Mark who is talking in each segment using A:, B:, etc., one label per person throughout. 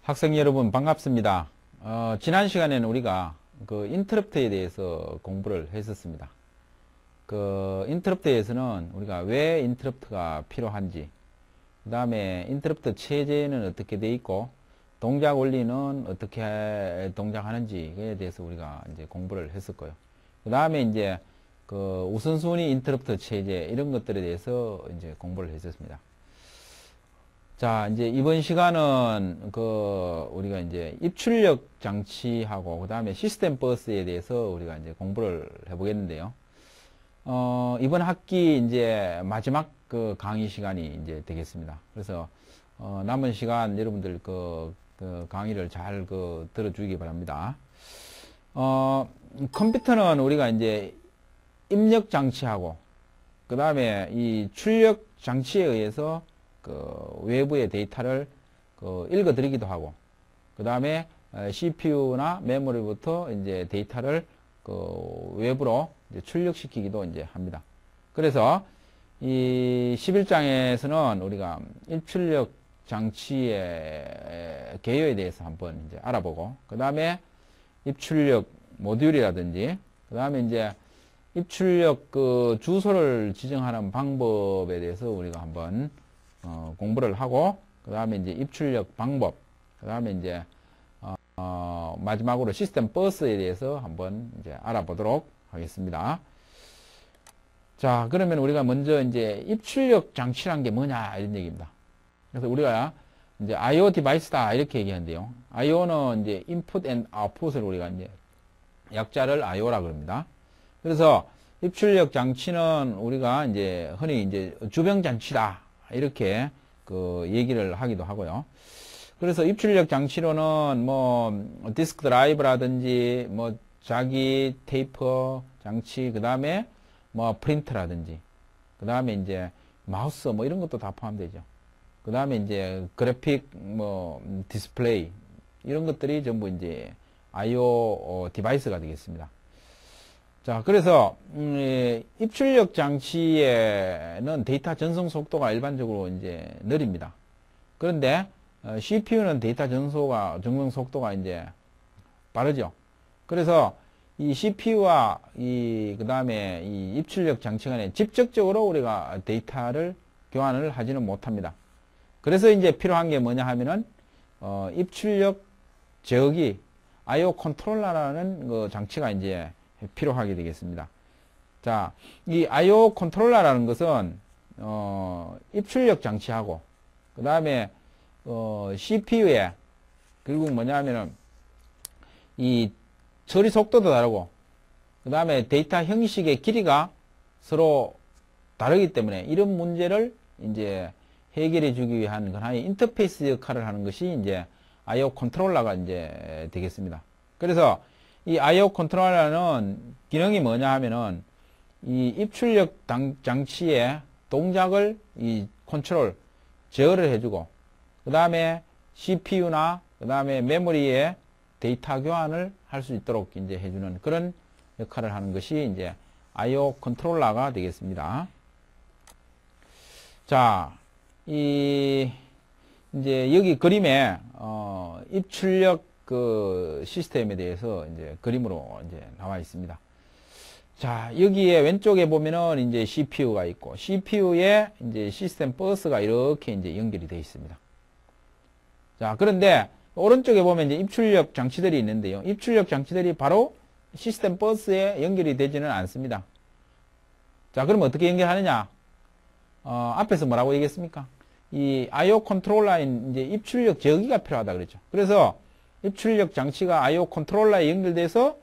A: 학생 여러분 반갑습니다. 지난 시간에는 우리가 그 인터럽트에 대해서 공부를 했었습니다. 그 인터럽트에서는 우리가 왜 인터럽트가 필요한지, 그 다음에 인터럽트 체제는 어떻게 돼 있고 동작 원리는 어떻게 동작하는지에 대해서 우리가 이제 공부를 했었고요. 그 다음에 이제 그 우선순위 인터럽트 체제 이런 것들에 대해서 이제 공부를 했었습니다. 자, 이제 이번 시간은 우리가 이제 입출력 장치하고 그 다음에 시스템 버스에 대해서 우리가 이제 공부를 해보겠는데요. 이번 학기 이제 마지막 그 강의 시간이 이제 되겠습니다. 그래서 남은 시간 여러분들 그 강의를 잘 들어주기 바랍니다. 컴퓨터는 우리가 이제 입력 장치하고 그 다음에 이 출력 장치에 의해서 외부의 데이터를 읽어드리기도 하고, 그 다음에 CPU나 메모리부터 이제 데이터를 외부로 이제 출력시키기도 이제 합니다. 그래서 이 11장에서는 우리가 입출력 장치의 개요에 대해서 한번 이제 알아보고, 그 다음에 입출력 모듈이라든지, 그 다음에 이제 입출력 주소를 지정하는 방법에 대해서 우리가 한번 공부를 하고, 그 다음에 이제 입출력 방법, 그 다음에 이제 마지막으로 시스템 버스에 대해서 한번 이제 알아보도록 하겠습니다. 자, 그러면 우리가 먼저 이제 입출력 장치란 게 뭐냐 이런 얘기입니다. 그래서 우리가 이제 I/O 디바이스다 이렇게 얘기하는데요. I/O는 이제 인풋 앤 아웃풋을 우리가 이제 약자를 I/O라 그럽니다. 그래서 입출력 장치는 우리가 이제 흔히 이제 주병 장치다 이렇게 얘기를 하기도 하고요. 그래서 입출력 장치로는 뭐 디스크 드라이브라든지 뭐 자기 테이프 장치, 그 다음에 뭐 프린터라든지, 그 다음에 이제 마우스 뭐 이런 것도 다 포함되죠. 그 다음에 이제 그래픽 뭐 디스플레이 이런 것들이 전부 이제 I/O 디바이스가 되겠습니다. 자, 그래서 입출력 장치에는 데이터 전송 속도가 일반적으로 이제 느립니다. 그런데 CPU는 데이터 전송 속도가 이제 빠르죠. 그래서 이 CPU와 그다음에 이 입출력 장치 간에 직접적으로 우리가 데이터를 교환을 하지는 못합니다. 그래서 이제 필요한 게 뭐냐 하면은 입출력 제어기 I/O 컨트롤러라는 그 장치가 이제 필요하게 되겠습니다. 자, 이 I/O 컨트롤러라는 것은 입출력 장치하고 그 다음에 CPU에 결국 뭐냐면은 이 처리 속도도 다르고 그 다음에 데이터 형식의 길이가 서로 다르기 때문에 이런 문제를 이제 해결해 주기 위한 하나의 인터페이스 역할을 하는 것이 이제 I/O 컨트롤러가 이제 되겠습니다. 그래서 이 I/O 컨트롤러는 기능이 뭐냐 하면은 이 입출력 장치의 동작을 컨트롤, 제어를 해주고, 그 다음에 CPU나 그 다음에 메모리에 데이터 교환을 할 수 있도록 이제 해주는 그런 역할을 하는 것이 이제 I/O 컨트롤러가 되겠습니다. 자, 이제 여기 그림에 입출력 시스템에 대해서 이제 그림으로 이제 나와 있습니다. 자, 여기에 왼쪽에 보면은 이제 CPU가 있고, CPU에 이제 시스템 버스가 이렇게 이제 연결이 되어 있습니다. 자, 그런데 오른쪽에 보면 이제 입출력 장치들이 있는데요. 입출력 장치들이 바로 시스템 버스에 연결이 되지는 않습니다. 자, 그럼 어떻게 연결하느냐? 앞에서 뭐라고 얘기했습니까? 이 I/O 컨트롤러인 이제 입출력 제어기가 필요하다 그랬죠. 그래서 입출력 장치가 I/O 컨트롤러에 연결돼서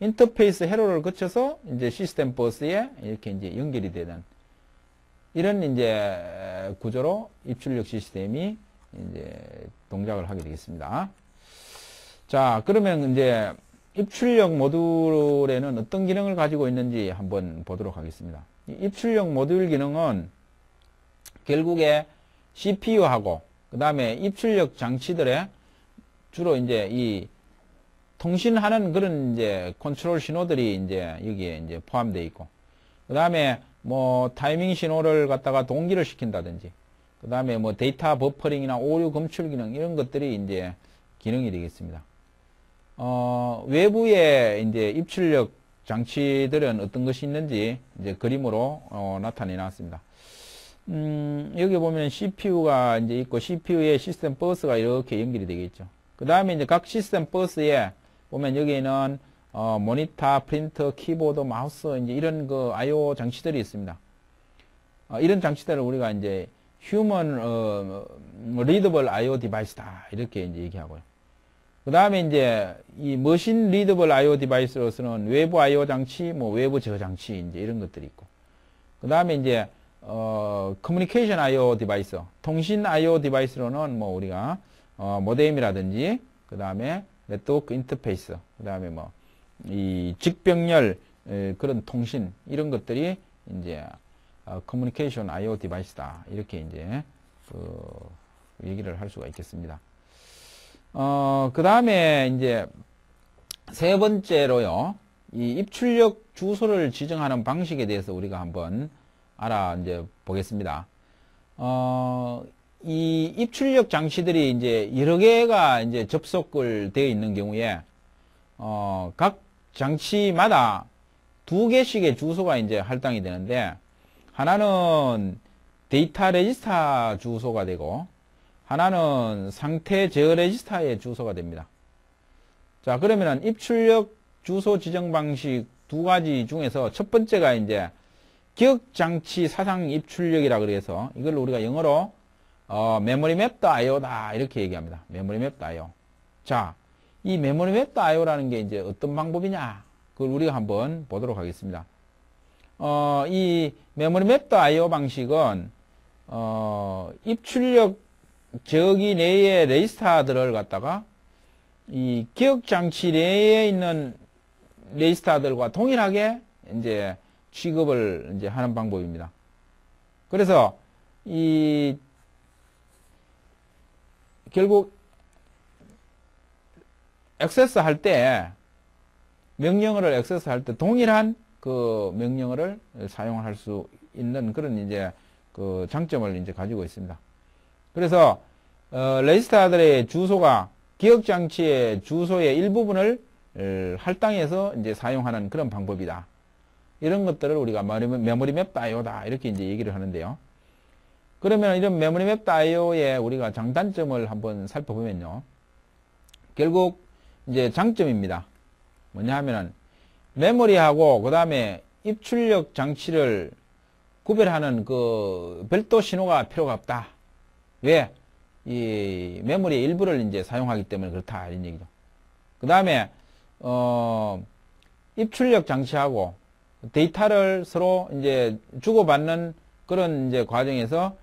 A: 인터페이스 회로를 거쳐서 이제 시스템 버스에 이렇게 이제 연결이 되는 이런 이제 구조로 입출력 시스템이 이제 동작을 하게 되겠습니다. 자, 그러면 이제 입출력 모듈에는 어떤 기능을 가지고 있는지 한번 보도록 하겠습니다. 이 입출력 모듈 기능은 결국에 CPU하고 그 다음에 입출력 장치들의 주로 이제 이 통신하는 그런 이제 컨트롤 신호들이 이제 여기에 이제 포함되어 있고, 그 다음에 뭐 타이밍 신호를 갖다가 동기를 시킨다든지, 그 다음에 뭐 데이터 버퍼링이나 오류 검출 기능 이런 것들이 이제 기능이 되겠습니다. 외부에 이제 입출력 장치들은 어떤 것이 있는지 이제 그림으로 나타내 놨습니다. 여기 보면 CPU가 이제 있고 CPU에 시스템 버스가 이렇게 연결이 되겠죠. 그 다음에 이제 각 시스템 버스에 보면 여기는 모니터, 프린터, 키보드, 마우스 이제 이런 그 I/O 장치들이 있습니다. 이런 장치들을 우리가 이제 휴먼 리더블 I/O 디바이스다 이렇게 이제 얘기하고요. 그 다음에 이제 이 머신 리더블 I/O 디바이스로서는 외부 I/O 장치, 뭐 외부 제어 장치 이제 이런 것들이 있고, 그 다음에 이제 커뮤니케이션 I/O 디바이스, 통신 I/O 디바이스로는 뭐 우리가 모뎀이라든지 그 다음에 네트워크 인터페이스, 그 다음에 뭐 이 직병렬 그런 통신 이런 것들이 이제 커뮤니케이션 I/O 디바이스다 이렇게 이제 얘기를 할 수가 있겠습니다. 그 다음에 이제 세 번째로요, 이 입출력 주소를 지정하는 방식에 대해서 우리가 한번 이제 보겠습니다. 이 입출력 장치들이 이제 여러 개가 이제 접속을 되어 있는 경우에, 각 장치마다 두 개씩의 주소가 이제 할당이 되는데, 하나는 데이터 레지스터 주소가 되고, 하나는 상태 제어 레지스터의 주소가 됩니다. 자, 그러면은 입출력 주소 지정 방식 두 가지 중에서 첫 번째가 이제 기억장치 사상 입출력이라 그래서 이걸 우리가 영어로 메모리 맵드 IO다 이렇게 얘기합니다. 메모리 맵드 IO. 자, 이 메모리 맵드 IO라는 게 이제 어떤 방법이냐? 그걸 우리가 한번 보도록 하겠습니다. 이 메모리 맵드 IO 방식은 입출력 저기 내의 레지스터들을 갖다가 이 기억장치 내에 있는 레지스터들과 동일하게 이제 취급을 이제 하는 방법입니다. 그래서 이 결국 액세스 할 때 명령어를 액세스 할 때 동일한 그 명령어를 사용할 수 있는 그런 이제 그 장점을 이제 가지고 있습니다. 그래서 레지스터들의 주소가 기억장치의 주소의 일부분을 할당해서 이제 사용하는 그런 방법이다. 이런 것들을 우리가 메모리 맵드 IO다 이렇게 이제 얘기를 하는데요. 그러면 이런 메모리 맵드 IO의 우리가 장단점을 한번 살펴보면요, 결국 이제 장점입니다. 뭐냐 하면은 메모리하고 그 다음에 입출력 장치를 구별하는 그 별도 신호가 필요가 없다. 왜? 이 메모리의 일부를 이제 사용하기 때문에 그렇다 이런 얘기죠. 그 다음에 입출력 장치하고 데이터를 서로 이제 주고받는 그런 이제 과정에서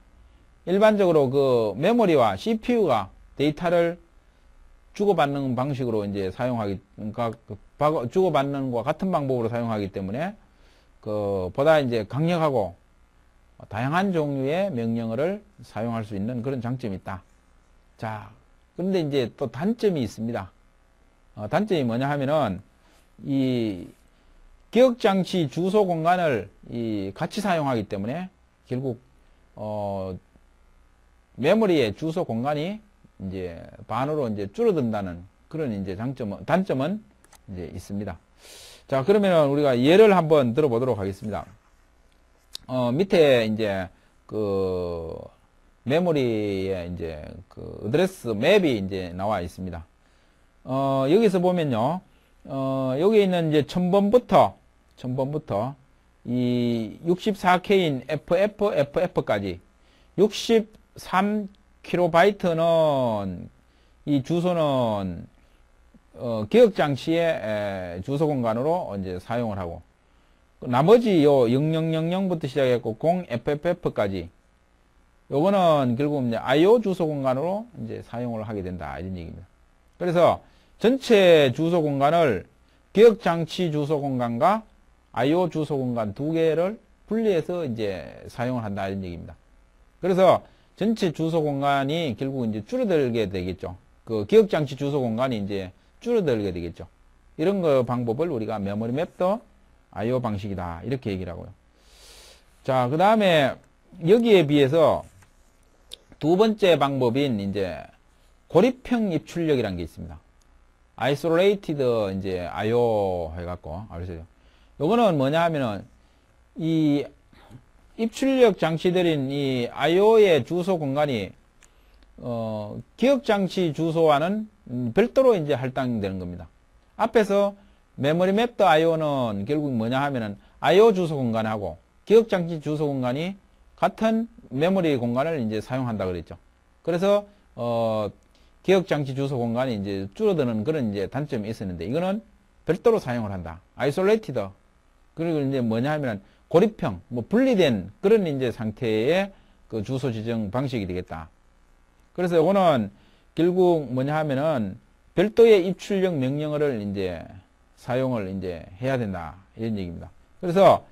A: 일반적으로 그 메모리와 CPU가 데이터를 주고받는 방식으로 이제 주고받는 것과 같은 방법으로 사용하기 때문에 그 보다 이제 강력하고 다양한 종류의 명령어를 사용할 수 있는 그런 장점이 있다. 자, 그런데 이제 또 단점이 있습니다. 단점이 뭐냐 하면은 이 기억장치 주소 공간을 같이 사용하기 때문에 결국 메모리의 주소 공간이 이제 반으로 이제 줄어든다는 그런 이제 단점은 이제 있습니다. 자, 그러면 우리가 예를 한번 들어보도록 하겠습니다. 밑에 이제 그 메모리에 이제 그 어드레스 맵이 이제 나와 있습니다. 여기서 보면요, 여기 있는 이제 1000번부터 이 64K인 FFFF까지 63kB는 이 주소는 기억장치의 주소 공간으로 이제 사용을 하고, 나머지 요 0000부터 시작했고 0FFF까지 요거는 결국 이제 IO 주소 공간으로 이제 사용을 하게 된다 이런 얘기입니다. 그래서 전체 주소 공간을 기억장치 주소 공간과 IO 주소 공간 두 개를 분리해서 이제 사용을 한다 이런 얘기입니다. 그래서 전체 주소 공간이 결국 이제 줄어들게 되겠죠. 그 기억장치 주소 공간이 이제 줄어들게 되겠죠. 이런 거 방법을 우리가 메모리 맵드 IO 방식이다 이렇게 얘기를 하고요. 자, 그 다음에 여기에 비해서 두 번째 방법인 이제 고립형 입출력이라는 게 있습니다. isolated 이제 IO 해갖고 알으세요. 요거는 뭐냐 하면은 이 입출력 장치들인 이 IO의 주소 공간이 기억 장치 주소와는 별도로 이제 할당되는 겁니다. 앞에서 메모리 맵더 IO는 결국 뭐냐 하면은 IO 주소 공간하고 기억 장치 주소 공간이 같은 메모리 공간을 이제 사용한다 그랬죠. 그래서 기억 장치 주소 공간이 이제 줄어드는 그런 이제 단점이 있었는데 이거는 별도로 사용을 한다. isolated. 그리고 이제 뭐냐 하면 고립형, 뭐 분리된 그런 이제 상태의 그 주소 지정 방식이 되겠다. 그래서 이거는 결국 뭐냐 하면은 별도의 입출력 명령어를 이제 사용을 이제 해야 된다. 이런 얘기입니다. 그래서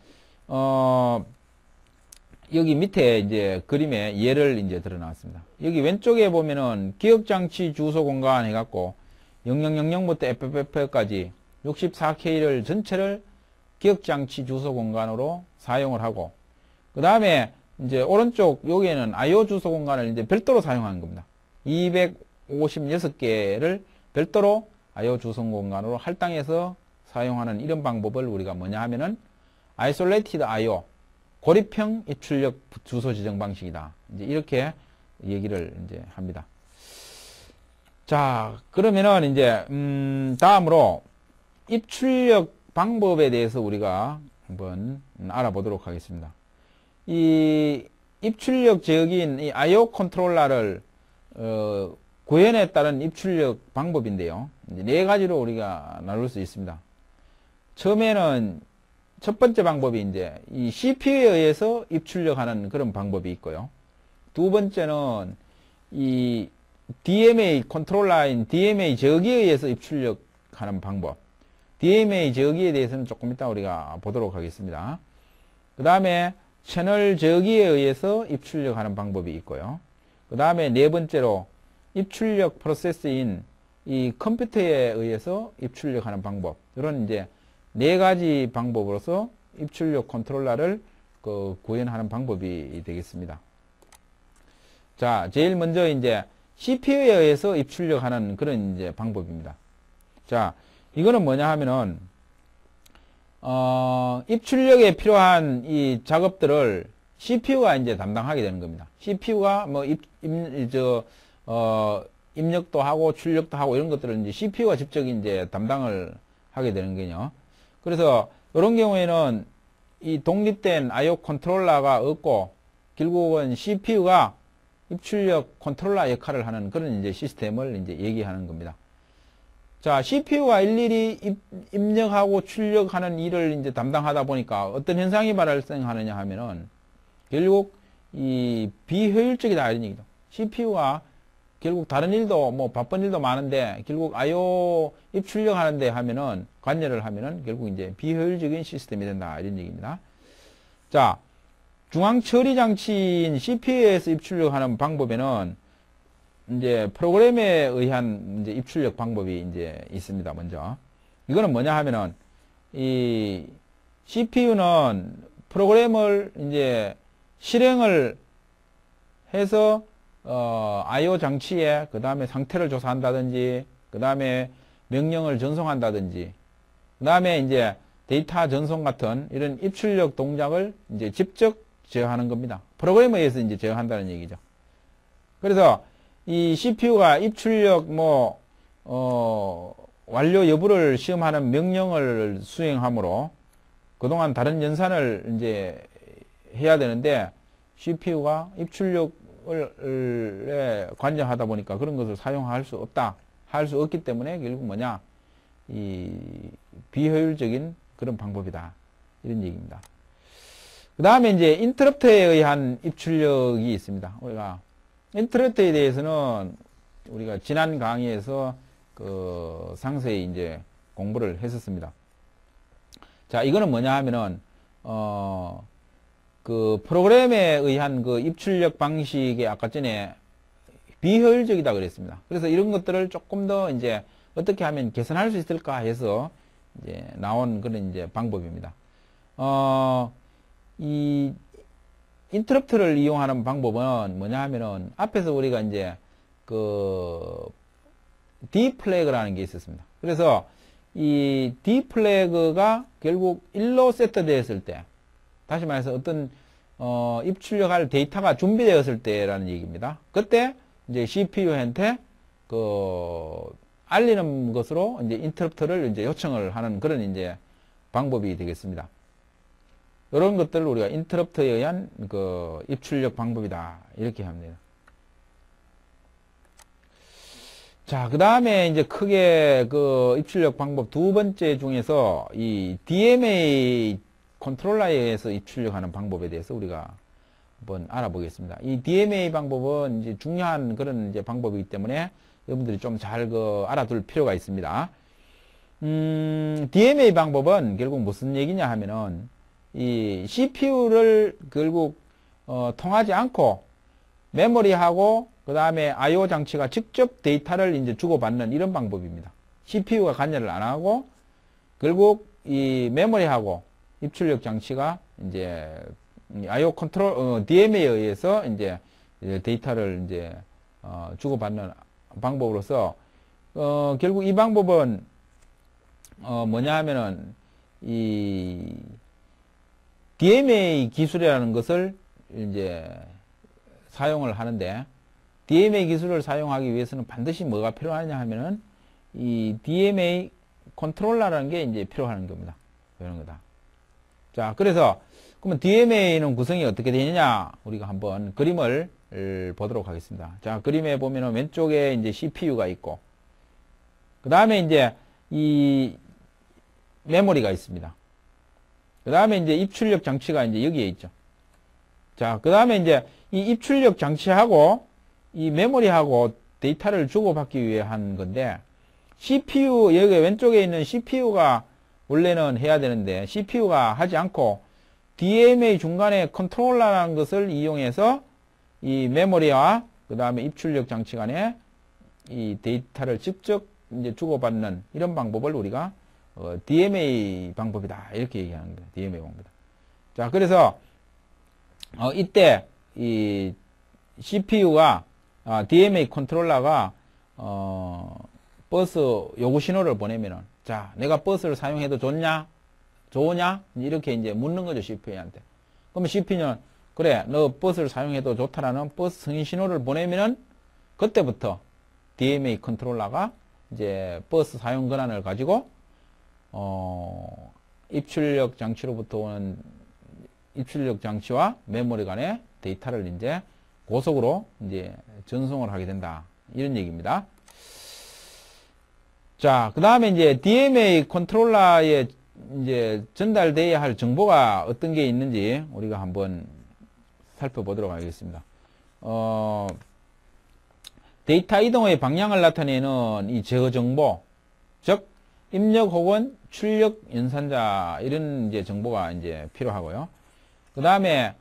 A: 여기 밑에 이제 그림에 예를 이제 드러났습니다. 여기 왼쪽에 보면은 기억장치 주소 공간 해갖고 0000부터 FFF까지 64K를 전체를 기억장치 주소 공간으로 사용을 하고, 그 다음에 이제 오른쪽 여기에는 IO 주소 공간을 이제 별도로 사용하는 겁니다. 256개를 별도로 IO 주소 공간으로 할당해서 사용하는 이런 방법을 우리가 뭐냐 하면은 isolated IO, 고립형 입출력 주소 지정 방식이다. 이제 이렇게 얘기를 이제 합니다. 자, 그러면은 이제 다음으로 입출력 방법에 대해서 우리가 한번 알아보도록 하겠습니다. 이 입출력 제어기인 이 IO 컨트롤러를 구현에 따른 입출력 방법인데요. 이제 네 가지로 우리가 나눌 수 있습니다. 처음에는 첫 번째 방법이 이제 이 CPU에 의해서 입출력하는 그런 방법이 있고요. 두 번째는 이 DMA 컨트롤러인 DMA 저기에 의해서 입출력하는 방법. DMA 저기에 대해서는 조금 이따 우리가 보도록 하겠습니다. 그 다음에 채널 저기에 의해서 입출력하는 방법이 있고요. 그 다음에 네 번째로 입출력 프로세스인 이 컴퓨터에 의해서 입출력하는 방법. 이런 이제 네 가지 방법으로서 입출력 컨트롤러를 구현하는 방법이 되겠습니다. 자, 제일 먼저 이제 CPU에 의해서 입출력하는 그런 이제 방법입니다. 자, 이거는 뭐냐 하면은 입출력에 필요한 이 작업들을 CPU가 이제 담당하게 되는 겁니다. CPU가 뭐 입력도 하고 출력도 하고 이런 것들을 이제 CPU가 직접 이제 담당을 하게 되는 거죠. 그래서 이런 경우에는 이 독립된 IO 컨트롤러가 없고 결국은 CPU가 입출력 컨트롤러 역할을 하는 그런 이제 시스템을 이제 얘기하는 겁니다. 자, CPU가 일일이 입력하고 출력하는 일을 이제 담당하다 보니까 어떤 현상이 발생하느냐 하면은 결국 이 비효율적이다 이런 얘기죠. CPU가 결국 다른 일도 뭐 바쁜 일도 많은데 결국 IO 입출력하는데 하면은 관여를 하면은 결국 이제 비효율적인 시스템이 된다 이런 얘기입니다. 자, 중앙 처리 장치인 CPU에서 입출력하는 방법에는 이제 프로그램에 의한 이제 입출력 방법이 이제 있습니다. 먼저 이거는 뭐냐 하면은 이 CPU는 프로그램을 이제 실행을 해서 IO 장치에 그 다음에 상태를 조사한다든지 그 다음에 명령을 전송한다든지 그 다음에 이제 데이터 전송 같은 이런 입출력 동작을 이제 직접 제어하는 겁니다. 프로그램에 의해서 이제 제어한다는 얘기죠. 그래서 이 CPU가 입출력 완료 여부를 시험하는 명령을 수행하므로 그동안 다른 연산을 이제 해야 되는데 CPU가 입출력에 관여하다 보니까 그런 것을 사용할 수 없다. 할 수 없기 때문에 결국 뭐냐? 이 비효율적인 그런 방법이다. 이런 얘기입니다. 그 다음에 이제 인터럽트에 의한 입출력이 있습니다. 우리가 인터럽트에 대해서는 우리가 지난 강의에서 상세히 이제 공부를 했었습니다. 자, 이거는 뭐냐 하면은 프로그램에 의한 입출력 방식이 아까 전에 비효율적이다 그랬습니다. 그래서 이런 것들을 조금 더 이제 어떻게 하면 개선할 수 있을까 해서 이제 나온 그런 이제 방법입니다. 이 인터럽트를 이용하는 방법은 뭐냐 하면은 앞에서 우리가 이제 그 D 플래그라는 게 있었습니다. 그래서 이 D 플래그가 결국 1로 세트되었을 때, 다시 말해서 어떤 입출력할 데이터가 준비되었을 때라는 얘기입니다. 그때 이제 CPU한테 알리는 것으로 이제 인터럽트를 이제 요청을 하는 그런 이제 방법이 되겠습니다. 이런 것들을 우리가 인터럽트에 의한 입출력 방법이다, 이렇게 합니다. 자, 그 다음에 이제 크게 입출력 방법 두 번째 중에서 이 DMA 컨트롤러에 의해서 입출력하는 방법에 대해서 우리가 한번 알아보겠습니다. 이 DMA 방법은 이제 중요한 그런 이제 방법이기 때문에 여러분들이 좀 잘 알아둘 필요가 있습니다. DMA 방법은 결국 무슨 얘기냐 하면은 이 CPU를 결국 통하지 않고 메모리하고 그 다음에 I/O 장치가 직접 데이터를 이제 주고받는 이런 방법입니다. CPU가 관여를 안 하고 결국 이 메모리하고 입출력 장치가 이제 I/O 컨트롤 DMA에 의해서 이제 데이터를 이제 주고받는 방법으로서 결국 이 방법은 뭐냐 하면은 이 DMA 기술이라는 것을 이제 사용을 하는데, DMA 기술을 사용하기 위해서는 반드시 뭐가 필요하냐 하면은 이 DMA 컨트롤러라는 게 이제 필요한 겁니다. 이런 거다. 자, 그래서 그러면 DMA는 구성이 어떻게 되느냐, 우리가 한번 그림을 보도록 하겠습니다. 자, 그림에 보면은 왼쪽에 이제 CPU가 있고, 그 다음에 이제 이 메모리가 있습니다. 그 다음에 이제 입출력 장치가 이제 여기에 있죠. 자, 그 다음에 이제 이 입출력 장치하고 이 메모리하고 데이터를 주고받기 위해 한 건데, CPU, 여기 왼쪽에 있는 CPU가 원래는 해야 되는데, CPU가 하지 않고 DMA 중간에 컨트롤러라는 것을 이용해서 이 메모리와 그 다음에 입출력 장치 간에 이 데이터를 직접 이제 주고받는 이런 방법을 우리가 DMA 방법이다, 이렇게 얘기하는 거예요. DMA 방법이다. 자, 그래서 이때 이 CPU가 DMA 컨트롤러가 버스 요구 신호를 보내면은, 자, 내가 버스를 사용해도 좋으냐? 이렇게 이제 묻는 거죠, CPU한테. 그러면 CPU는 그래, 너 버스를 사용해도 좋다라는 버스 승인 신호를 보내면은 그때부터 DMA 컨트롤러가 이제 버스 사용 권한을 가지고 입출력 장치로부터 오는 입출력 장치와 메모리 간의 데이터를 이제 고속으로 이제 전송을 하게 된다, 이런 얘기입니다. 자, 그 다음에 이제 DMA 컨트롤러에 이제 전달돼야 할 정보가 어떤 게 있는지 우리가 한번 살펴보도록 하겠습니다. 데이터 이동의 방향을 나타내는 이 제어 정보, 즉 입력 혹은 출력 연산자, 이런 이제 정보가 이제 필요하고요. 그 다음에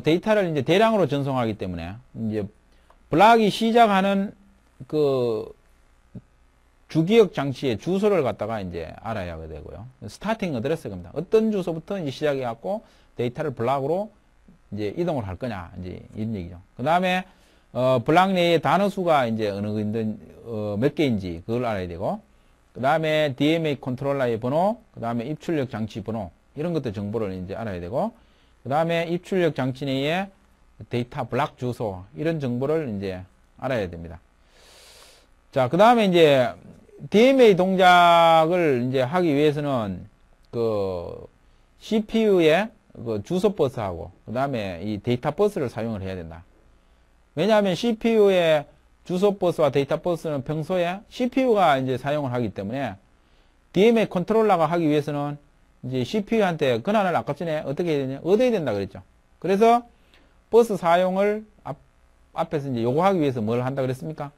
A: 데이터를 이제 대량으로 전송하기 때문에 이제 블락이 시작하는 주기억 장치의 주소를 갖다가 이제 알아야 되고요. 스타팅 어드레스 겁니다. 어떤 주소부터 이제 시작해 갖고 데이터를 블락으로 이제 이동을 할 거냐, 이제 이런 얘기죠. 그 다음에 블락 내에 단어 수가 이제 어느 몇 개인지 그걸 알아야 되고, 그 다음에 DMA 컨트롤러의 번호, 그 다음에 입출력 장치 번호, 이런 것들 정보를 이제 알아야 되고, 그 다음에 입출력 장치 내에 데이터 블락 주소, 이런 정보를 이제 알아야 됩니다. 자, 그 다음에 이제 DMA 동작을 이제 하기 위해서는 CPU의 주소 버스하고 그 다음에 이 데이터 버스를 사용을 해야 된다. 왜냐하면 CPU의 주소 버스와 데이터 버스는 평소에 CPU가 이제 사용을 하기 때문에 DMA 컨트롤러가 하기 위해서는 이제 CPU한테 권한을 아까 전에 어떻게 해야 되냐? 얻어야 된다 그랬죠. 그래서 버스 사용을 앞에서 이제 요구하기 위해서 뭘 한다 그랬습니까?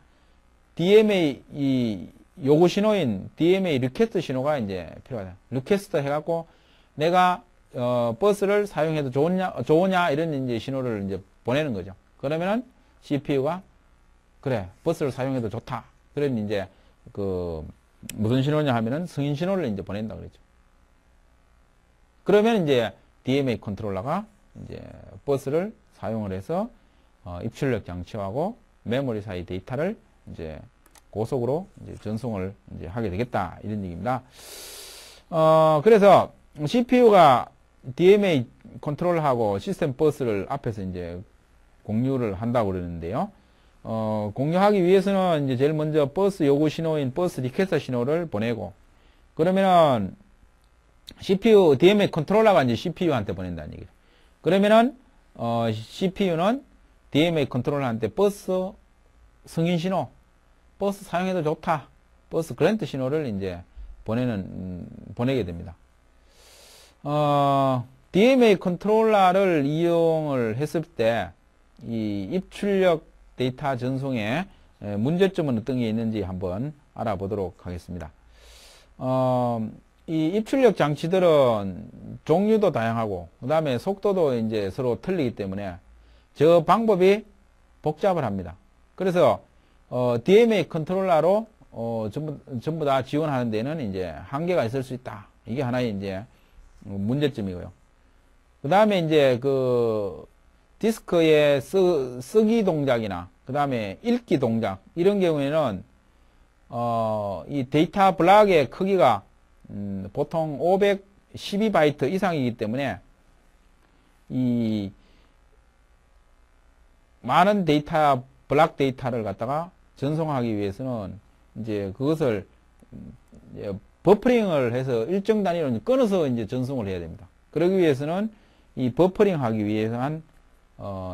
A: DMA 이 요구 신호인 DMA 리퀘스트 신호가 이제 필요하다. 리퀘스트 해갖고 내가 버스를 사용해도 좋으냐 이런 이제 신호를 이제 보내는 거죠. 그러면은 CPU가 그래 버스를 사용해도 좋다. 그런 이제 무슨 신호냐 하면은 승인 신호를 이제 보낸다 그랬죠. 그러면 이제 DMA 컨트롤러가 이제 버스를 사용을 해서 입출력 장치하고 메모리 사이 데이터를 이제 고속으로 이제 전송을 이제 하게 되겠다. 이런 얘기입니다. 그래서 CPU가 DMA 컨트롤하고 시스템 버스를 앞에서 이제 공유를 한다고 그러는데요. 공유하기 위해서는 이제 제일 먼저 버스 요구 신호인 버스 리퀘스트 신호를 보내고, 그러면은 CPU, DMA 컨트롤러가 이제 CPU한테 보낸다는 얘기죠. 그러면은, CPU는 DMA 컨트롤러한테 버스 승인 신호, 버스 사용해도 좋다, 버스 그랜트 신호를 이제 보내게 됩니다. DMA 컨트롤러를 이용을 했을 때, 이 입출력 데이터 전송에 문제점은 어떤 게 있는지 한번 알아보도록 하겠습니다. 이 입출력 장치들은 종류도 다양하고, 그 다음에 속도도 이제 서로 틀리기 때문에 저 방법이 복잡을 합니다. 그래서, DMA 컨트롤러로, 전부 다 지원하는 데는 이제 한계가 있을 수 있다. 이게 하나의 이제 문제점이고요. 그 다음에 이제 디스크의 쓰기 동작이나, 그 다음에 읽기 동작, 이런 경우에는, 이 데이터 블락의 크기가, 보통 512바이트 이상이기 때문에, 이, 많은 데이터, 블락 데이터를 갖다가 전송하기 위해서는, 이제 그것을, 버퍼링을 해서 일정 단위로 끊어서 이제 전송을 해야 됩니다. 그러기 위해서는 이 버퍼링 하기 위해서 한,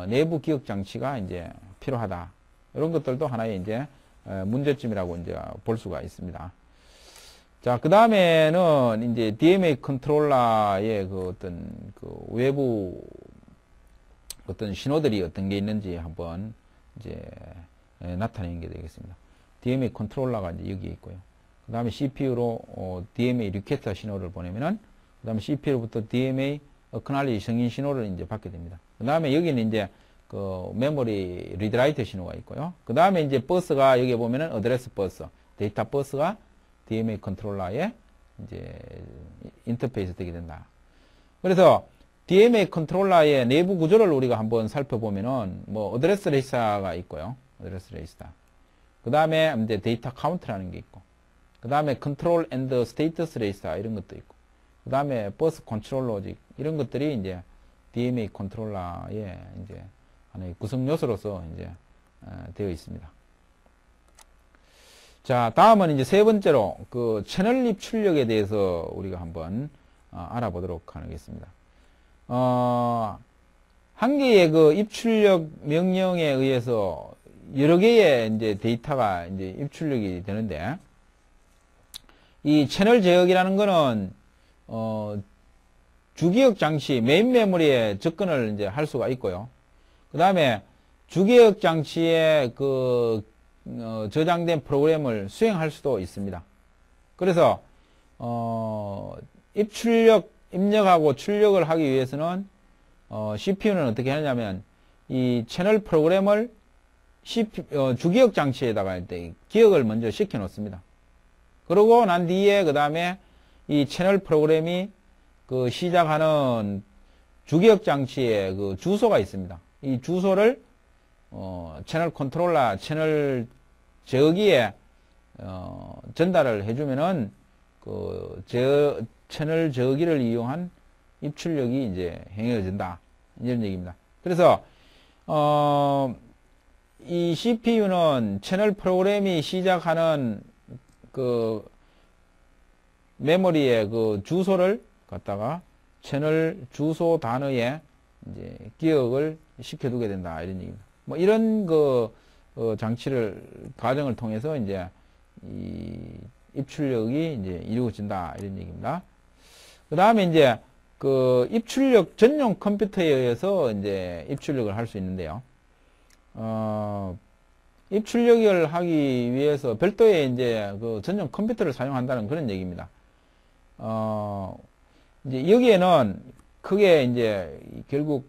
A: 내부 기억 장치가 이제 필요하다. 이런 것들도 하나의 이제 문제점이라고 이제 볼 수가 있습니다. 자, 그 다음에는 이제 DMA 컨트롤러의 외부 어떤 신호들이 어떤 게 있는지 한번 이제 나타내는 게 되겠습니다. DMA 컨트롤러가 이제 여기 있고요. 그 다음에 CPU로 DMA 리퀘스트 신호를 보내면은, 그 다음에 CPU로부터 DMA acknowledge 승인 신호를 이제 받게 됩니다. 그 다음에 여기는 이제 메모리 리드라이트 신호가 있고요. 그 다음에 이제 버스가 여기 보면은 어드레스 버스, 데이터 버스가 DMA 컨트롤러에 이제 인터페이스 되게 된다. 그래서 DMA 컨트롤러의 내부 구조를 우리가 한번 살펴보면은 어드레스 레지스터가 있고요. 어드레스 레지스터. 그 다음에 이제 데이터 카운트라는 게 있고, 그 다음에 컨트롤 앤드 스테이터스 레지스터 이런 것도 있고, 그 다음에 버스 컨트롤 로직 이런 것들이 이제 DMA 컨트롤러의 이제 하나의 구성 요소로서 이제 되어 있습니다. 자, 다음은 이제 세 번째로 채널 입출력에 대해서 우리가 한번 알아보도록 하겠습니다. 한 개의 입출력 명령에 의해서 여러 개의 이제 데이터가 이제 입출력이 되는데, 이 채널 제어기라는 거는 주기억 장치 메인 메모리에 접근을 이제 할 수가 있고요. 그 다음에 주기억 장치에 저장된 프로그램을 수행할 수도 있습니다. 그래서 입력하고 출력을 하기 위해서는 CPU는 어떻게 하냐면 이 채널 프로그램을 주기억 장치에다가 기억을 먼저 시켜 놓습니다. 그러고 난 뒤에 그 다음에 이 채널 프로그램이 시작하는 주기억 장치에 주소가 있습니다. 이 주소를 채널 컨트롤러, 채널 제어기에 전달을 해주면은 채널 제어기를 이용한 입출력이 이제 행해진다. 이런 얘기입니다. 그래서 이 CPU는 채널 프로그램이 시작하는 메모리의 주소를 갖다가 채널 주소 단어에 이제 기억을 시켜두게 된다. 이런 얘기입니다. 이런 과정을 통해서 이제 이 입출력이 이제 이루어진다. 이런 얘기입니다. 그 다음에 이제 입출력 전용 컴퓨터에 의해서 이제 입출력을 할 수 있는데요. 입출력을 하기 위해서 별도의 이제 전용 컴퓨터를 사용한다는 그런 얘기입니다. 이제 여기에는 크게 이제 결국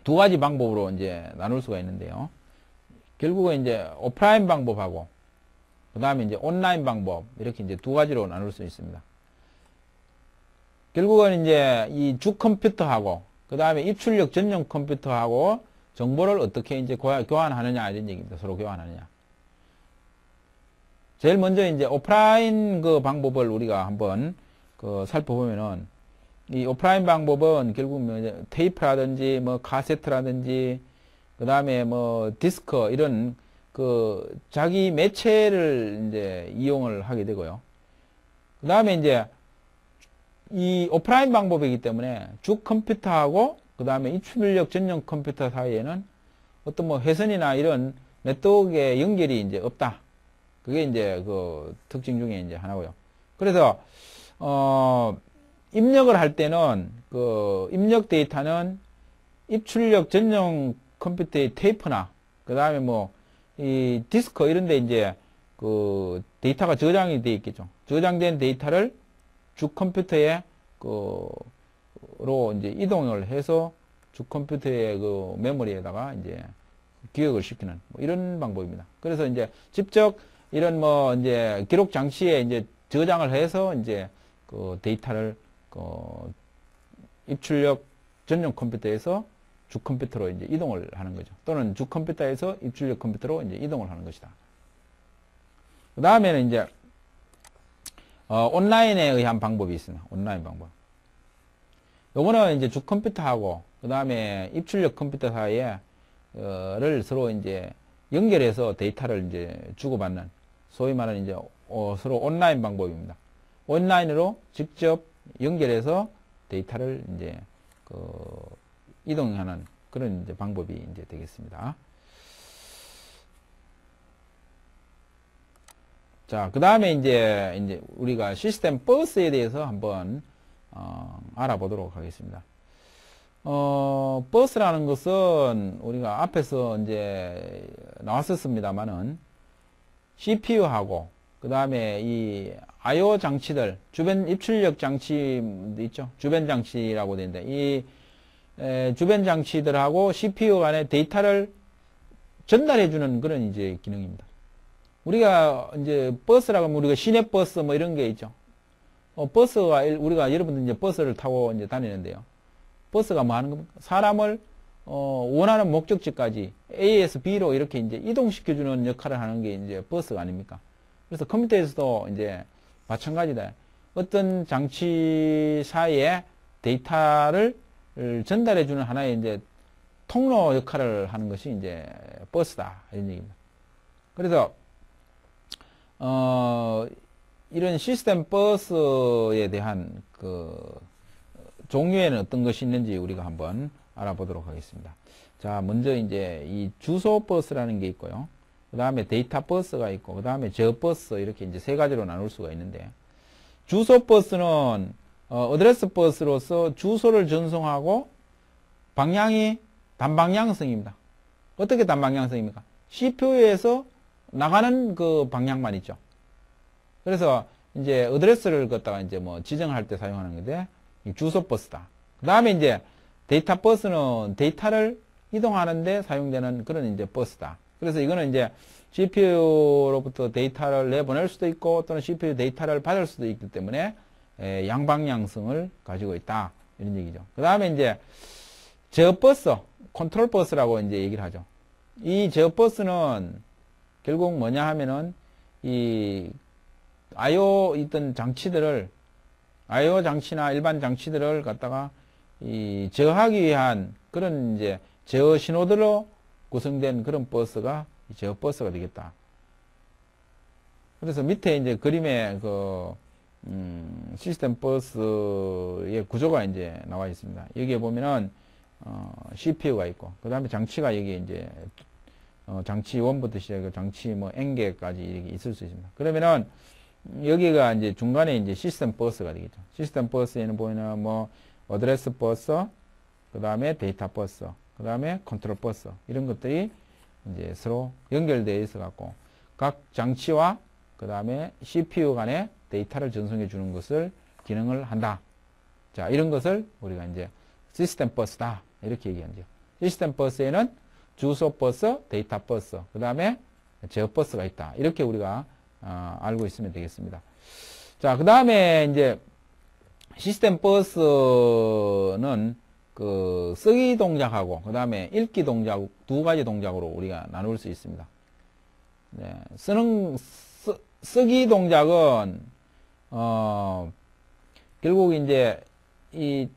A: 두 가지 방법으로 이제 나눌 수가 있는데요. 결국은 이제 오프라인 방법하고 그 다음에 이제 온라인 방법 이렇게 이제 두 가지로 나눌 수 있습니다. 결국은 이제 이 주 컴퓨터하고 그 다음에 입출력 전용 컴퓨터하고 정보를 어떻게 이제 교환하느냐 이런 얘기입니다. 서로 교환하느냐. 제일 먼저 이제 오프라인 그 방법을 우리가 한번 그 살펴보면은 이 오프라인 방법은 결국 뭐 테이프라든지 뭐 카세트라든지 그 다음에 뭐 디스크 이런 그 자기 매체를 이제 이용을 하게 되고요. 그 다음에 이제 이 오프라인 방법이기 때문에 주 컴퓨터하고 그 다음에 입출력 전용 컴퓨터 사이에는 어떤 뭐 회선이나 이런 네트워크의 연결이 이제 없다. 그게 이제 그 특징 중에 이제 하나고요. 그래서 입력을 할 때는 그 입력 데이터는 입출력 전용 컴퓨터의 테이프나 그 다음에 뭐 이 디스크 이런 데 이제 그 데이터가 저장이 되어 있겠죠. 저장된 데이터를 주 컴퓨터에 로 이제 이동을 해서 주 컴퓨터의 그 메모리에다가 이제 기억을 시키는 뭐 이런 방법입니다. 그래서 이제 직접 이런 뭐 이제 기록 장치에 이제 저장을 해서 이제 그 데이터를 입출력 전용 컴퓨터에서 주 컴퓨터로 이제 이동을 하는 거죠. 또는 주 컴퓨터에서 입출력 컴퓨터로 이제 이동을 하는 것이다. 그 다음에는 이제 온라인에 의한 방법이 있습니다. 온라인 방법. 요거는 이제 주 컴퓨터하고 그 다음에 입출력 컴퓨터 사이에 를 서로 이제 연결해서 데이터를 이제 주고받는 소위 말하는 이제 서로 온라인 방법입니다. 온라인으로 직접 연결해서 데이터를 이제 이동하는 그런 이제 방법이 이제 되겠습니다. 자, 그 다음에 이제 우리가 시스템 버스에 대해서 한번 알아보도록 하겠습니다. 버스라는 것은 우리가 앞에서 이제 나왔었습니다만은 CPU하고 그 다음에 이 I/O 장치들, 주변 입출력 장치도 있죠. 주변 장치라고 되는데 이 주변 장치들하고 CPU 간에 데이터를 전달해주는 그런 이제 기능입니다. 우리가 이제 버스라고 하면 우리가 시내버스 뭐 이런 게 있죠. 버스가 우리가 여러분들 이제 버스를 타고 이제 다니는데요. 버스가 뭐 하는 겁니까? 사람을 원하는 목적지까지 A에서 B로 이렇게 이제 이동시켜주는 역할을 하는 게 이제 버스가 아닙니까? 그래서 컴퓨터에서도 이제 마찬가지다. 어떤 장치 사이에 데이터를 전달해주는 하나의 이제 통로 역할을 하는 것이 이제 버스다. 이런 얘기입니다. 그래서 이런 시스템 버스에 대한 그 종류에는 어떤 것이 있는지 우리가 한번 알아보도록 하겠습니다. 자, 먼저 이제 이 주소 버스라는 게 있고요. 그 다음에 데이터 버스가 있고, 그 다음에 저 버스 이렇게 이제 세 가지로 나눌 수가 있는데, 주소 버스는 어드레스 버스로서 주소를 전송하고 방향이 단방향성입니다. 어떻게 단방향성입니까? CPU에서 나가는 그 방향만 있죠. 그래서 이제 어드레스를 갖다가 이제 뭐 지정할 때 사용하는 건데 주소 버스다. 그 다음에 이제 데이터 버스는 데이터를 이동하는데 사용되는 그런 이제 버스다. 그래서 이거는 이제 CPU로부터 데이터를 내보낼 수도 있고 또는 CPU 데이터를 받을 수도 있기 때문에 양방향성을 가지고 있다. 이런 얘기죠. 그 다음에 이제 제어 버스, 컨트롤 버스라고 이제 얘기를 하죠. 이 제어 버스는 결국 뭐냐 하면은 이 I/O 있던 장치들을 I/O 장치나 일반 장치들을 갖다가 이 제어하기 위한 그런 이제 제어 신호들로 구성된 그런 버스가 제어 버스가 되겠다. 그래서 밑에 이제 그림에 그 시스템 버스의 구조가 이제 나와 있습니다. 여기에 보면은 CPU가 있고 그 다음에 장치가 여기 이제 장치 1부터 시작해서 장치 뭐 N개까지 이렇게 있을 수 있습니다. 그러면은 여기가 이제 중간에 이제 시스템 버스가 되겠죠. 시스템 버스에는 보이는 뭐 어드레스 버스, 그 다음에 데이터 버스, 그 다음에 컨트롤 버스 이런 것들이 이제 서로 연결되어 있어 갖고 각 장치와 그 다음에 CPU 간에 데이터를 전송해 주는 것을 기능을 한다. 자, 이런 것을 우리가 이제 시스템 버스다 이렇게 얘기하죠. 시스템 버스에는 주소 버스, 데이터 버스, 그 다음에 제어 버스가 있다. 이렇게 우리가 알고 있으면 되겠습니다. 자, 그 다음에 이제 시스템 버스는 그 쓰기 동작하고 그 다음에 읽기 동작 두 가지 동작으로 우리가 나눌 수 있습니다. 네, 쓰기 동작은 결국 이제 이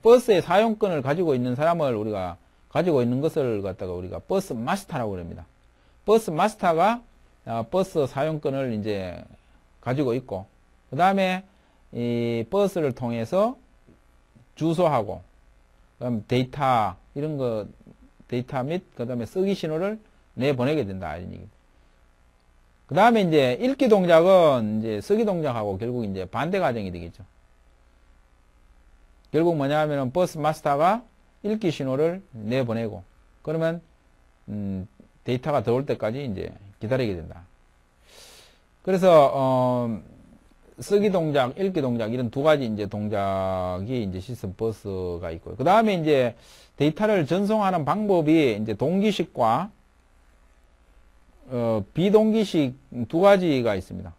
A: 버스의 사용권을 가지고 있는 사람을 우리가 가지고 있는 것을 갖다가 우리가 버스 마스터라고 그럽니다. 버스 마스터가 버스 사용권을 이제 가지고 있고 그 다음에 이 버스를 통해서 주소하고 그다음 데이터 이런 거 데이터 및 그다음에 쓰기 신호를 내보내게 된다 이런 얘기입니다. 그 다음에 이제 읽기 동작은 이제 쓰기 동작하고 결국 이제 반대 과정이 되겠죠. 결국 뭐냐 하면은 버스 마스터가 읽기 신호를 내보내고 그러면 데이터가 들어올 때까지 이제 기다리게 된다. 그래서 쓰기 동작, 읽기 동작 이런 두 가지 이제 동작이 이제 시스템 버스가 있고요. 그 다음에 이제 데이터를 전송하는 방법이 이제 동기식과 비동기식 두 가지가 있습니다.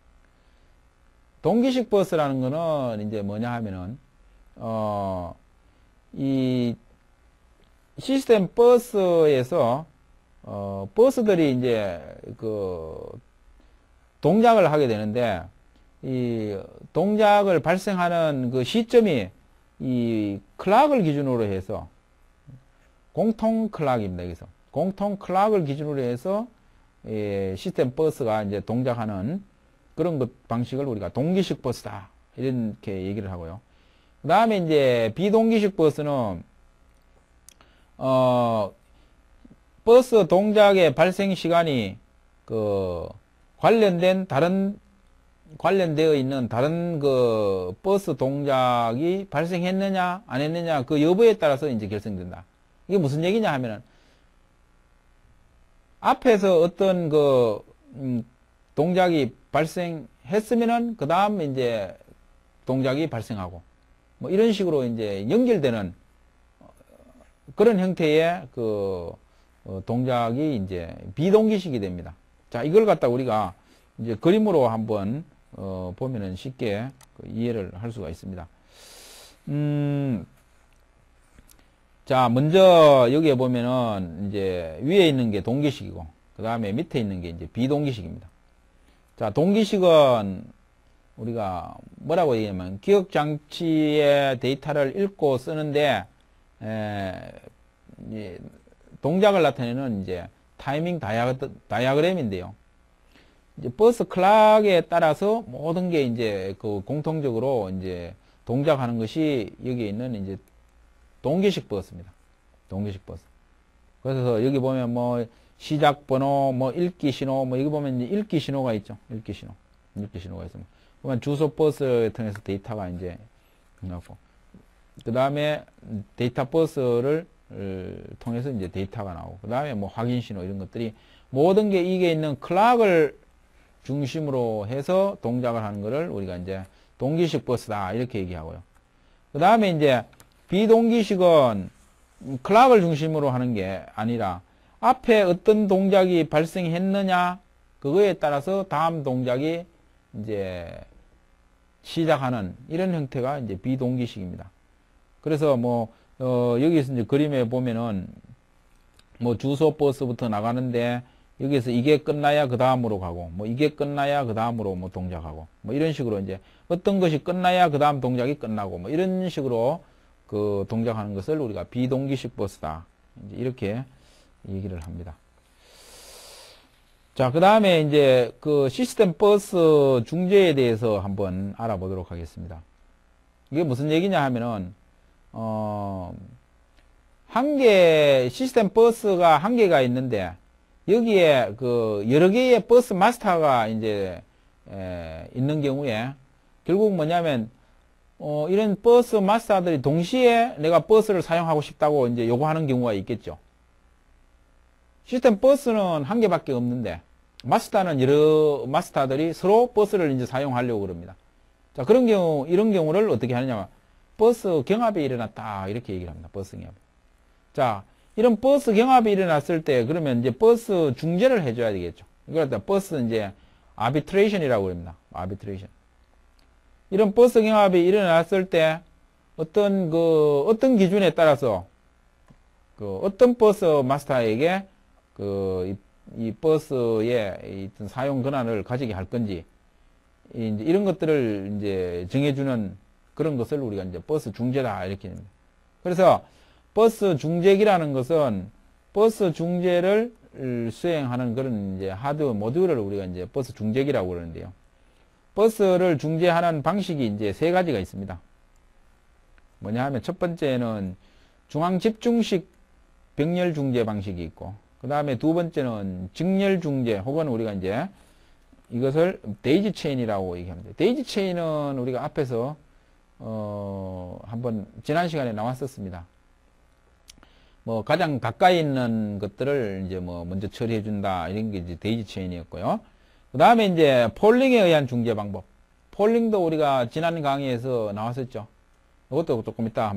A: 동기식 버스라는 거는 이제 뭐냐 하면은 이 시스템 버스에서 버스들이 이제 그 동작을 하게 되는데 이 동작을 발생하는 그 시점이 이 클락을 기준으로 해서 공통 클락입니다. 여기서 공통 클락을 기준으로 해서 시스템 버스가 이제 동작하는 그런 것 방식을 우리가 동기식 버스다 이렇게 얘기를 하고요. 그 다음에 이제 비동기식 버스는 버스 동작의 발생 시간이 그 관련되어 있는 다른 그 버스 동작이 발생했느냐 안 했느냐 그 여부에 따라서 이제 결정된다. 이게 무슨 얘기냐 하면은 앞에서 어떤 그 동작이 발생했으면은 그 다음 이제 동작이 발생하고 뭐 이런 식으로 이제 연결되는 그런 형태의 그 동작이 이제 비동기식이 됩니다. 자, 이걸 갖다 우리가 이제 그림으로 한번 보면은 쉽게 이해를 할 수가 있습니다. 자, 먼저 여기에 보면은 이제 위에 있는 게 동기식이고 그 다음에 밑에 있는 게 이제 비동기식입니다. 자, 동기식은 우리가 뭐라고 얘기하면 기억 장치의 데이터를 읽고 쓰는데 동작을 나타내는 이제 타이밍 다이아그램인데요. 이제 버스 클락에 따라서 모든 게 이제 그 공통적으로 이제 동작하는 것이 여기에 있는 이제 동기식 버스입니다. 동기식 버스. 그래서 여기 보면 뭐 시작 번호, 뭐 읽기 신호, 뭐 여기 보면 이제 읽기 신호가 있죠. 읽기 신호가 있습니다. 그러면 주소 버스를 통해서 데이터가 이제 나오고, 그 다음에 데이터 버스를 통해서 이제 데이터가 나오고, 그 다음에 뭐 확인 신호 이런 것들이 모든 게 이게 있는 클락을 중심으로 해서 동작을 하는 것을 우리가 이제 동기식 버스다 이렇게 얘기하고요. 그 다음에 이제 비동기식은 클락을 중심으로 하는 게 아니라 앞에 어떤 동작이 발생했느냐 그거에 따라서 다음 동작이 이제 시작하는 이런 형태가 이제 비동기식입니다. 그래서 뭐 여기서 이제 그림에 보면은 뭐 주소 버스부터 나가는데 여기서 이게 끝나야 그 다음으로 가고 뭐 이게 끝나야 그 다음으로 뭐 동작하고 뭐 이런 식으로 이제 어떤 것이 끝나야 그 다음 동작이 끝나고 뭐 이런 식으로 그 동작하는 것을 우리가 비동기식 버스다 이제 이렇게 얘기를 합니다. 자, 그 다음에 이제 그 시스템 버스 중재에 대해서 한번 알아보도록 하겠습니다. 이게 무슨 얘기냐 하면은 시스템 버스가 한 개가 있는데 여기에 그 여러 개의 버스 마스터가 이제 있는 경우에 결국 뭐냐면 이런 버스 마스터들이 동시에 내가 버스를 사용하고 싶다고 이제 요구하는 경우가 있겠죠. 시스템 버스는 한 개밖에 없는데 마스터는 여러 마스터들이 서로 버스를 이제 사용하려고 그럽니다. 자, 이런 경우를 어떻게 하느냐? 버스 경합이 일어났다 이렇게 얘기를 합니다. 버스 경합. 자, 이런 버스 경합이 일어났을 때 그러면 이제 버스 중재를 해줘야 되겠죠. 이걸 갖다 버스 이제 아비트레이션이라고 합니다. 아비트레이션. 이런 버스 경합이 일어났을 때 어떤 기준에 따라서 어떤 버스 마스터에게 이 버스의 어떤 사용 권한을 가지게 할 건지, 이제 이런 것들을 이제 정해주는 그런 것을 우리가 이제 버스 중재다 이렇게 합니다. 그래서 버스 중재기라는 것은 버스 중재를 수행하는 그런 이제 하드웨어 모듈을 우리가 이제 버스 중재기라고 그러는데요. 버스를 중재하는 방식이 이제 세 가지가 있습니다. 뭐냐 하면 첫 번째는 중앙 집중식 병렬 중재 방식이 있고, 그 다음에 두 번째는 직렬 중재, 혹은 우리가 이제 이것을 데이지 체인이라고 얘기합니다. 데이지 체인은 우리가 앞에서 한번 지난 시간에 나왔었습니다. 뭐 가장 가까이 있는 것들을 이제 뭐 먼저 처리해 준다 이런 게 이제 데이지 체인이었고요. 그 다음에 이제 폴링에 의한 중재 방법. 폴링도 우리가 지난 강의에서 나왔었죠. 이것도 조금 이따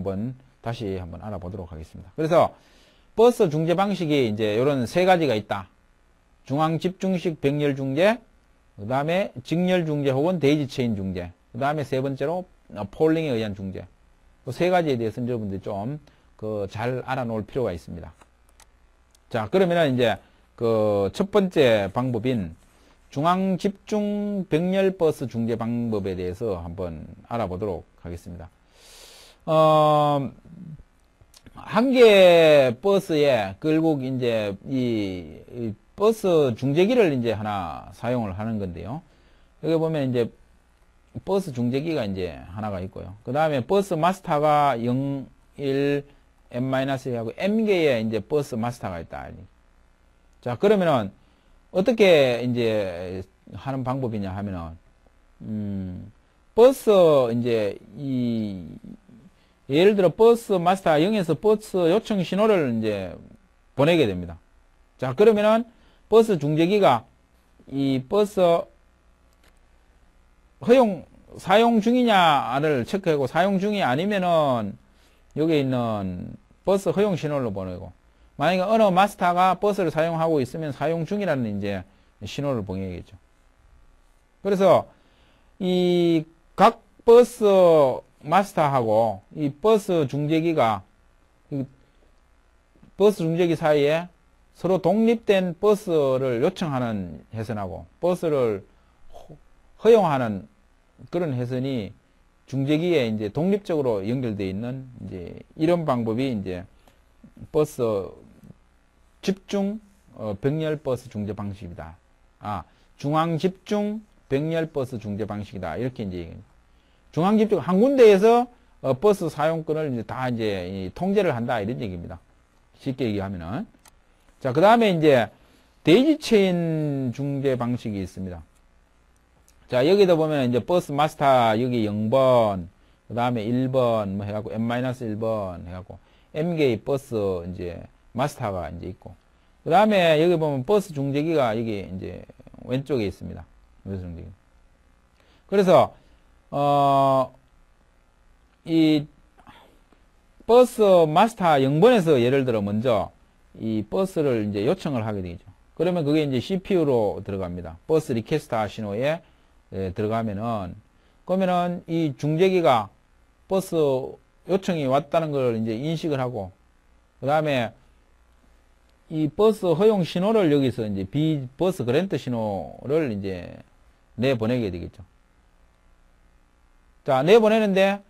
A: 다시 한번 알아보도록 하겠습니다. 그래서 버스 중재 방식이 이제 이런 세 가지가 있다. 중앙 집중식 병렬 중재, 그 다음에 직렬 중재 혹은 데이지 체인 중재, 그 다음에 세 번째로 폴링에 의한 중재. 그 세 가지에 대해서 여러분들이 좀 잘 알아놓을 필요가 있습니다. 자, 그러면은 이제 첫 번째 방법인 중앙 집중 병렬 버스 중재 방법에 대해서 한번 알아보도록 하겠습니다. 한 개 버스에 결국 이제 이 버스 중재기를 이제 하나 사용을 하는 건데요. 여기 보면 이제 버스 중재기가 이제 하나가 있고요. 그 다음에 버스 마스터가 0, 1, M-1하고 M개의 이제 버스 마스터가 있다. 자, 그러면은 어떻게 이제 하는 방법이냐 하면은, 버스 이제 예를 들어 버스 마스터 0에서 버스 요청 신호를 이제 보내게 됩니다. 자, 그러면은 버스 중재기가 이 버스 사용 중이냐를 체크하고, 사용 중이 아니면은 여기 있는 버스 허용 신호를 보내고, 만약에 어느 마스터가 버스를 사용하고 있으면 사용 중이라는 이제 신호를 보내겠죠. 그래서 이 각 버스 마스터하고 이 버스 중재기가 버스 중재기 사이에 서로 독립된 버스를 요청하는 해선하고 버스를 허용하는 그런 해선이 중재기에 이제 독립적으로 연결되어 있는 이제 이런 방법이 이제 버스 집중 병렬 버스 중재 방식이다. 중앙 집중 병렬 버스 중재 방식이다. 이렇게 이제 얘기합니다. 중앙 집중 한 군데에서 버스 사용권을 이제 다 이제 통제를 한다 이런 얘기입니다. 쉽게 얘기하면은. 자, 그 다음에 이제 데이지 체인 중재 방식이 있습니다. 자, 여기다 보면 이제 버스 마스터 여기 0번, 그 다음에 1번 뭐 해갖고 M-1번 해갖고 M개의 버스 이제 마스터가 이제 있고, 그 다음에 여기 보면 버스 중재기가 여기 이제 왼쪽에 있습니다. 버스 중재기. 그래서 이 버스 마스터 0번에서 예를 들어 먼저 이 버스를 이제 요청을 하게 되죠. 그러면 그게 이제 CPU로 들어갑니다. 버스 리퀘스트 신호에 들어가면은, 그러면은 이 중재기가 버스 요청이 왔다는 걸 이제 인식을 하고, 그 다음에 이 버스 허용 신호를 여기서 이제 버스 그랜트 신호를 이제 내보내게 되겠죠. 자, 내보내는데,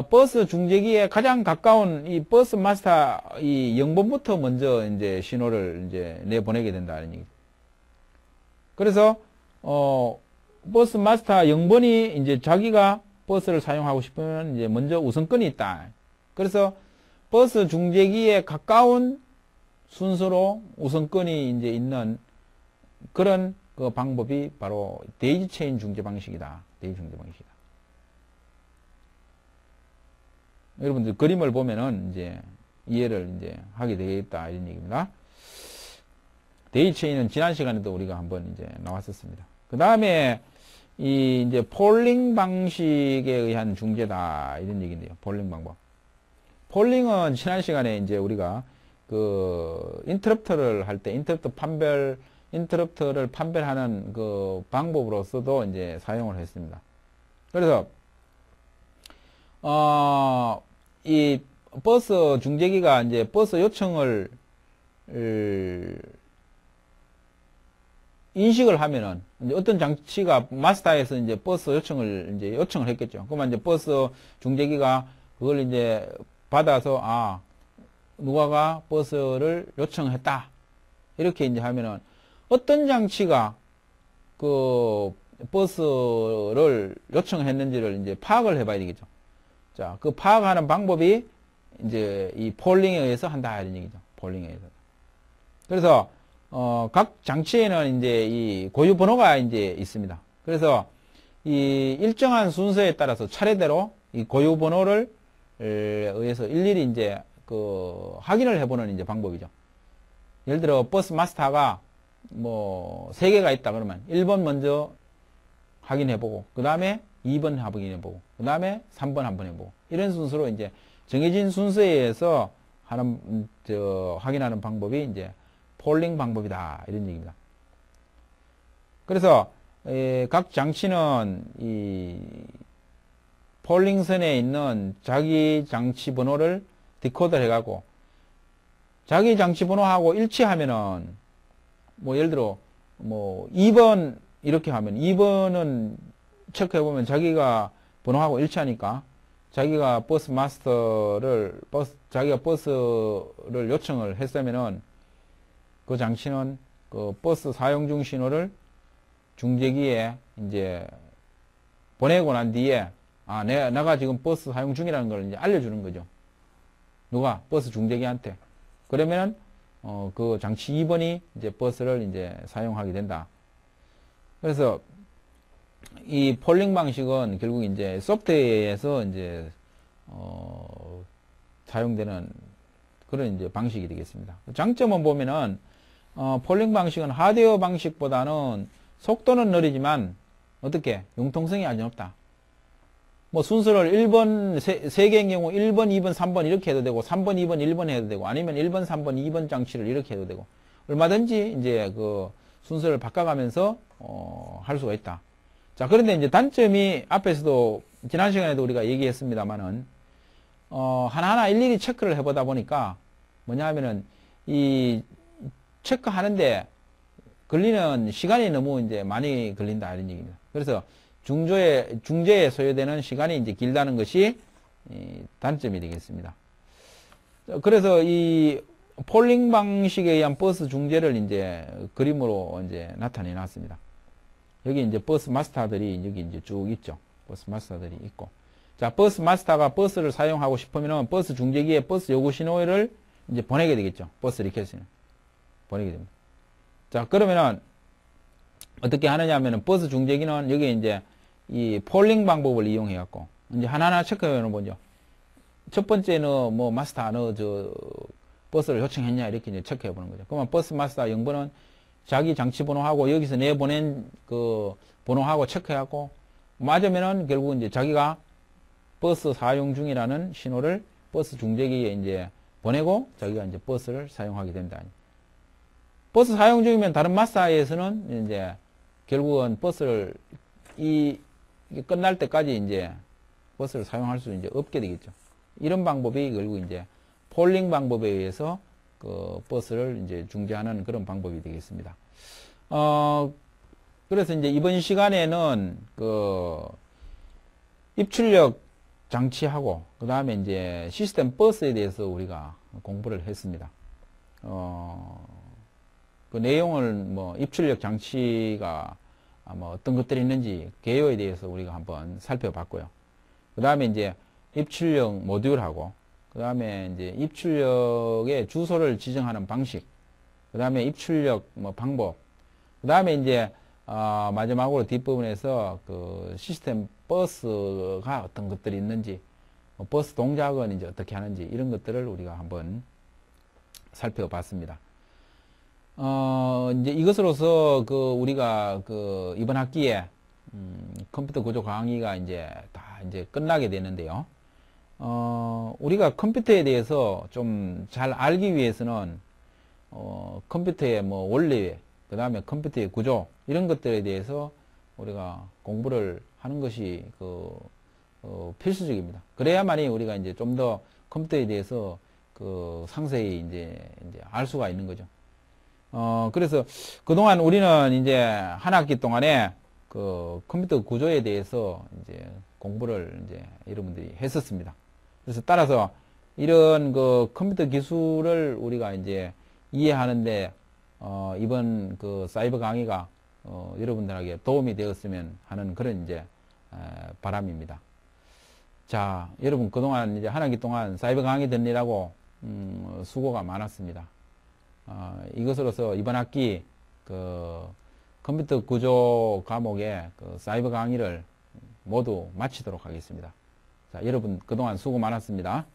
A: 버스 중재기에 가장 가까운 이 버스 마스터 이 0번부터 먼저 이제 신호를 이제 내보내게 된다는 얘기죠. 그래서, 버스 마스터 0번이 이제 자기가 버스를 사용하고 싶으면 이제 먼저 우선권이 있다. 그래서 버스 중재기에 가까운 순서로 우선권이 이제 있는 그런 그 방법이 바로 데이지 체인 중재 방식이다. 데이지 중재 방식이다. 여러분들 그림을 보면은 이제 이해를 이제 하게 되겠다 이런 얘기입니다. 데이지 체인은 지난 시간에도 우리가 한번 이제 나왔었습니다. 그 다음에 이 이제 폴링 방식에 의한 중재다 이런 얘기인데요. 폴링 방법. 폴링은 지난 시간에 이제 우리가 그 인터럽터를 할 때 인터럽터를 판별하는 그 방법으로서도 이제 사용을 했습니다. 그래서 이 버스 중재기가 이제 버스 요청을 인식을 하면은 이제 어떤 장치가 마스터에서 이제 버스 요청을 했겠죠. 그러면 이제 버스 중재기가 그걸 이제 받아서 누가가 버스를 요청했다 이렇게 이제 하면은 어떤 장치가 그 버스를 요청했는지를 이제 파악을 해봐야 되겠죠. 자, 그 파악하는 방법이 이제 이 폴링에 의해서 한다 이런 얘기죠. 폴링에 의해서. 그래서 각 장치에는 이제 이 고유 번호가 이제 있습니다. 그래서 이 일정한 순서에 따라서 차례대로 이 고유 번호를 의해서 일일이 이제 그 확인을 해보는 이제 방법이죠. 예를 들어 버스 마스터가 뭐 3개가 있다 그러면 1번 먼저 확인해보고 그 다음에 2번 확인해보고 그 다음에 3번 한번 해보고 이런 순서로 이제 정해진 순서에 의해서 하는 확인하는 방법이 이제 폴링 방법이다 이런 얘기입니다. 그래서 각 장치는 이 폴링선에 있는 자기 장치 번호를 디코드를 해가고 자기 장치 번호하고 일치하면은 뭐 예를 들어 뭐 2번 이렇게 하면 2번은 체크해보면 자기가 번호하고 일치하니까 자기가 버스 마스터를 자기가 버스를 요청을 했으면은 그 장치는 그 버스 사용 중 신호를 중재기에 이제 보내고 난 뒤에 내가 지금 버스 사용 중이라는 걸 이제 알려주는 거죠. 누가? 버스 중재기한테. 그러면은 그 장치 2번이 이제 버스를 이제 사용하게 된다. 그래서 이 폴링 방식은 결국 이제 소프트웨어에서 이제 사용되는 그런 이제 방식이 되겠습니다. 장점은 보면은 폴링 방식은 하드웨어 방식보다는 속도는 느리지만 어떻게 융통성이 아주 높다. 뭐 순서를 1번 3개인 경우 1번, 2번, 3번 이렇게 해도 되고 3번, 2번, 1번 해도 되고 아니면 1번, 3번, 2번 장치를 이렇게 해도 되고 얼마든지 이제 그 순서를 바꿔가면서 할 수가 있다. 자, 그런데 이제 단점이 앞에서도 지난 시간에도 우리가 얘기했습니다만은 하나하나 일일이 체크를 해보다 보니까 뭐냐 하면은 이 체크하는데 걸리는 시간이 너무 이제 많이 걸린다 이런 얘기입니다. 그래서 중재에 소요되는 시간이 이제 길다는 것이 단점이 되겠습니다. 그래서 이 폴링 방식에 의한 버스 중재를 이제 그림으로 이제 나타내 놨습니다. 여기 이제 버스 마스터들이 여기 이제 쭉 있죠. 버스 마스터들이 있고. 자, 버스 마스터가 버스를 사용하고 싶으면은 버스 중재기에 버스 요구 신호를 이제 보내게 되겠죠. 버스 리퀘스트는. 보내게 됩니다. 자, 그러면은 어떻게 하느냐 하면은 버스 중재기는 여기 이제 이 폴링 방법을 이용해 갖고 이제 하나하나 체크해 보죠. 첫 번째는 뭐 마스터 너 버스를 요청했냐 이렇게 이제 체크해 보는 거죠. 그러면 버스 마스터 0번은 자기 장치 번호하고 여기서 내보낸 그 번호하고 체크해 갖고 맞으면은 결국 이제 자기가 버스 사용 중이라는 신호를 버스 중재기에 이제 보내고 자기가 이제 버스를 사용하게 된다. 버스 사용 중이면 다른 마스터에서는 이제 결국은 버스를 이게 끝날 때까지 이제 버스를 사용할 수 이제 없게 되겠죠. 이런 방법이 결국 이제 폴링 방법에 의해서 그 버스를 이제 중재하는 그런 방법이 되겠습니다. 그래서 이제 이번 시간에는 그 입출력 장치하고 그 다음에 이제 시스템 버스에 대해서 우리가 공부를 했습니다. 그 내용을 뭐 입출력 장치가 뭐 어떤 것들이 있는지 개요에 대해서 우리가 한번 살펴봤고요. 그 다음에 이제 입출력 모듈하고 그 다음에 이제 입출력의 주소를 지정하는 방식, 그 다음에 입출력 뭐 방법, 그 다음에 이제 마지막으로 뒷부분에서 그 시스템 버스가 어떤 것들이 있는지, 버스 동작은 이제 어떻게 하는지 이런 것들을 우리가 한번 살펴봤습니다. 이제 이것으로서 그 우리가 그 이번 학기에 컴퓨터 구조 강의가 이제 다 이제 끝나게 되는데요. 우리가 컴퓨터에 대해서 좀 잘 알기 위해서는 컴퓨터의 뭐 원리, 그 다음에 컴퓨터의 구조 이런 것들에 대해서 우리가 공부를 하는 것이 그 필수적입니다. 그래야만이 우리가 이제 좀 더 컴퓨터에 대해서 상세히 이제 알 수가 있는 거죠. 그래서 그동안 우리는 이제 한 학기 동안에 컴퓨터 구조에 대해서 이제 공부를 이제 여러분들이 했었습니다. 그래서 따라서 이런 컴퓨터 기술을 우리가 이제 이해하는데, 이번 사이버 강의가, 여러분들에게 도움이 되었으면 하는 그런 이제, 바람입니다. 자, 여러분 그동안 이제 한 학기 동안 사이버 강의 듣느라고, 수고가 많았습니다. 이것으로서 이번 학기 컴퓨터 구조 과목의 사이버 강의를 모두 마치도록 하겠습니다. 자, 여러분 그동안 수고 많았습니다.